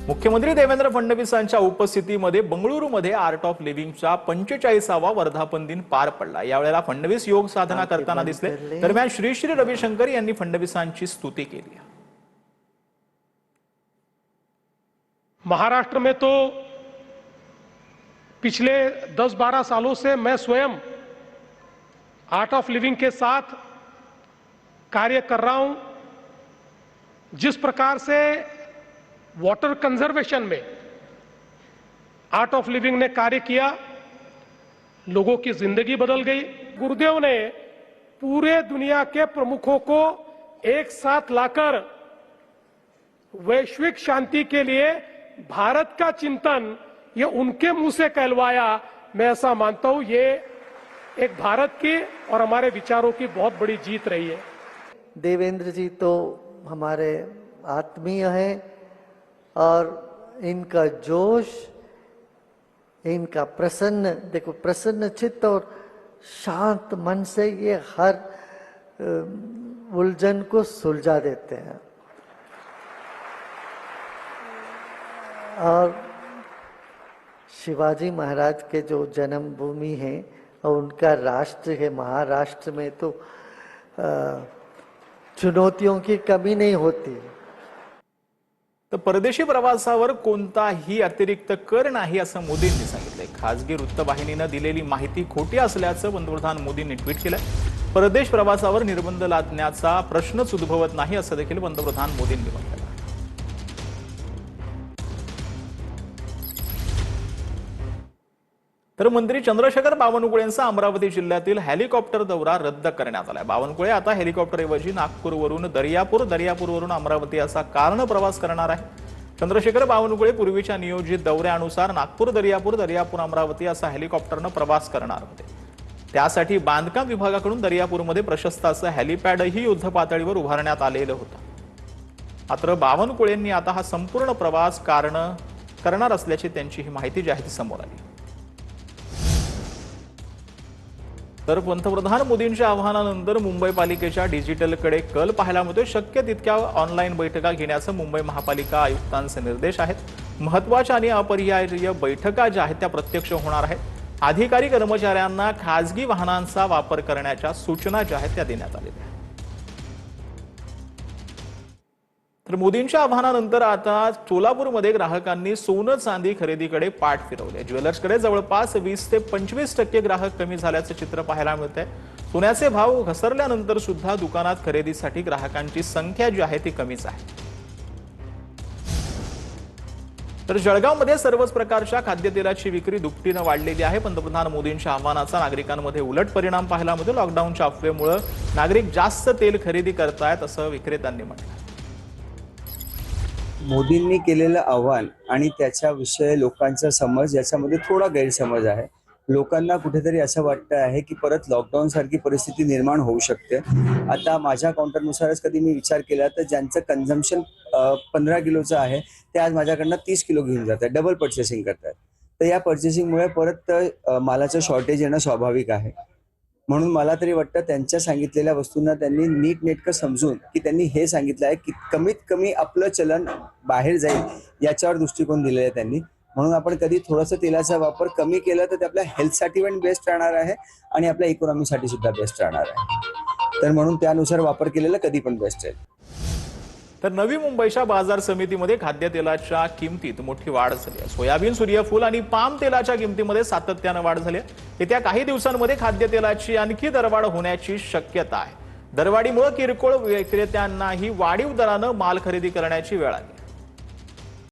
मुख्यमंत्री देवेंद्र फडणवीसांच्या उपस्थितीमध्ये बंगळुरूमध्ये आर्ट ऑफ लिव्हिंगचा 45वा वर्धापन दिन पार पडला। यावेळेला फडणवीस योग साधना करताना दिसले। दरम्यान श्री श्री रविशंकर यांनी फडणवीसांची स्तुती केली। महाराष्ट्र में तो पिछले 10-12 सालों से मैं स्वयं आर्ट ऑफ लिविंग के साथ कार्य कर रहा हूं। जिस प्रकार से वाटर कंजर्वेशन में आर्ट ऑफ लिविंग ने कार्य किया, लोगों की जिंदगी बदल गई। गुरुदेव ने पूरे दुनिया के प्रमुखों को एक साथ लाकर वैश्विक शांति के लिए भारत का चिंतन ये उनके मुंह से कहलवाया। मैं ऐसा मानता हूं ये एक भारत की और हमारे विचारों की बहुत बड़ी जीत रही है। देवेंद्र जी तो हमारे आत्मीय हैं और इनका जोश, इनका प्रसन्न चित्त और शांत मन से ये हर उलझन को सुलझा देते हैं। और शिवाजी महाराज के जो जन्मभूमि है और उनका राष्ट्र है महाराष्ट्र में, तो चुनौतियों की कमी नहीं होती। तर परदेशी प्रवासावर कोणताही अतिरिक्त कर नाही असं मोदींनी सांगितले। खासगी वृत्तवाहिनीने दिलेली माहिती खोटी असल्याचं पंतप्रधान मोदींनी ट्विट केलं। परदेश प्रवासावर निर्बंध लादण्याचा प्रश्नच उद्भवत नाही असं देखील पंतप्रधान मोदींनी म्हटलं। तर मंत्री चंद्रशेखर बावनकुळेंचा अमरावती जिल्ह्यातील हेलिकॉप्टर दौरा रद्द करण्यात आलाय। बावनकुळे आता हेलिकॉप्टरऐवजी नागपूरवरून दर्यापूरवरून अमरावती असा कारण प्रवास करणार आहे। चंद्रशेखर बावनकुळे पूर्वीच्या नियोजित दौऱ्यानुसार नागपूर दर्यापूर अमरावती असा हेलिकॉप्टरने प्रवास करणार होते। त्यासाठी बांधकाम विभागाकडून दर्यापूरमध्ये प्रशस्त असं हेलिपॅडही युद्ध पातळीवर उभारण्यात आलेलं होतं। मात्र बावनकुळेंनी आता हा संपूर्ण प्रवास करणार असल्याची त्यांची ही माहिती जी आहे ती समोर आली। तर पंतप्रधान मोदींच्या आवाहनानंतर मुंबई पालिकेच्या डिजिटलकडे कल पाहायला मिळतोय। शक्य तितक्या ऑनलाईन बैठका घेण्याचे मुंबई महापालिका आयुक्तांचे निर्देश आहेत। महत्त्वाच्या आणि अपरिहार्य बैठका ज्या आहेत त्या प्रत्यक्ष होणार आहेत। अधिकारी कर्मचाऱ्यांना खासगी वाहनांचा वापर करण्याच्या सूचना ज्या आहेत त्या देण्यात आलेल्या आहेत। तर मोदींच्या आवाहनानंतर आता सोलापूरमध्ये ग्राहकांनी सोनं चांदी खरेदीकडे पाठ फिरवले। ज्वेलर्सकडे जवळपास 20 ते 25% ग्राहक कमी झाल्याचे चित्र पाहायला मिळते। सोन्याचे भाव घसरल्यानंतर सुद्धा दुकानात खरेदीसाठी ग्राहकांची संख्या जी आहे ती कमीच आहे। तर जळगावमध्ये सर्वच प्रकारच्या खाद्यतेलाची विक्री दुपटीने वाढलेली आहे। पंतप्रधान मोदींच्या आवाहनाचा नागरिकांमध्ये उलट परिणाम पाहायला मिळतो। लॉकडाऊनच्या अफवेमुळे नागरिक जास्त तेल खरेदी करतायत असं विक्रेत्यांनी म्हटलं। मोदींनी केलेलं आव्हान आणि त्याच्याविषयी लोकांचा समज याच्यामध्ये थोडा गैरसमज आहे। लोकांना कुठेतरी असं वाटतं आहे की परत लॉकडाऊन सारखी परिस्थिती निर्माण होऊ शकते। आता माझ्या काउंटरनुसारच कधी मी विचार केला तर ज्यांचं कन्झम्पशन 15 किलोचं आहे ते आज माझ्याकडनं 30 किलो घेऊन जातात, डबल पर्चेसिंग करतात। तर या पर्चेसिंगमुळे परत मालाचं शॉर्टेज येणं स्वाभाविक आहे। म्हणून मला तरी वाटतं त्यांच्या सांगितलेल्या वस्तूंना त्यांनी नीटनेटकं समजून की त्यांनी हे सांगितलं आहे की कमीत कमी आपलं चलन बाहेर जाईल याच्यावर दृष्टिकोन दिलेला आहे त्यांनी। म्हणून आपण कधी थोडंसं तेलाचा वापर कमी केला तर ते आपल्या हेल्थसाठी पण बेस्ट राहणार आहे आणि आपल्या इकॉनॉमीसाठी सुद्धा बेस्ट राहणार आहे। तर म्हणून त्यानुसार वापर केलेला कधी पण बेस्ट आहे। तर नवी मुंबईच्या बाजार समितीमध्ये खाद्यतेलाच्या किमतीत मोठी वाढ झाली आहे। सोयाबीन, सूर्यफूल आणि पाम तेलाच्या किमतीमध्ये सातत्याने वाढ झाली आहे। येत्या काही दिवसांमध्ये खाद्यतेलाची आणखी दरवाढ होण्याची शक्यता आहे। दरवाढीमुळे किरकोळ विक्रेत्यांनाही वाढीव दराने माल खरेदी करण्याची वेळ आली।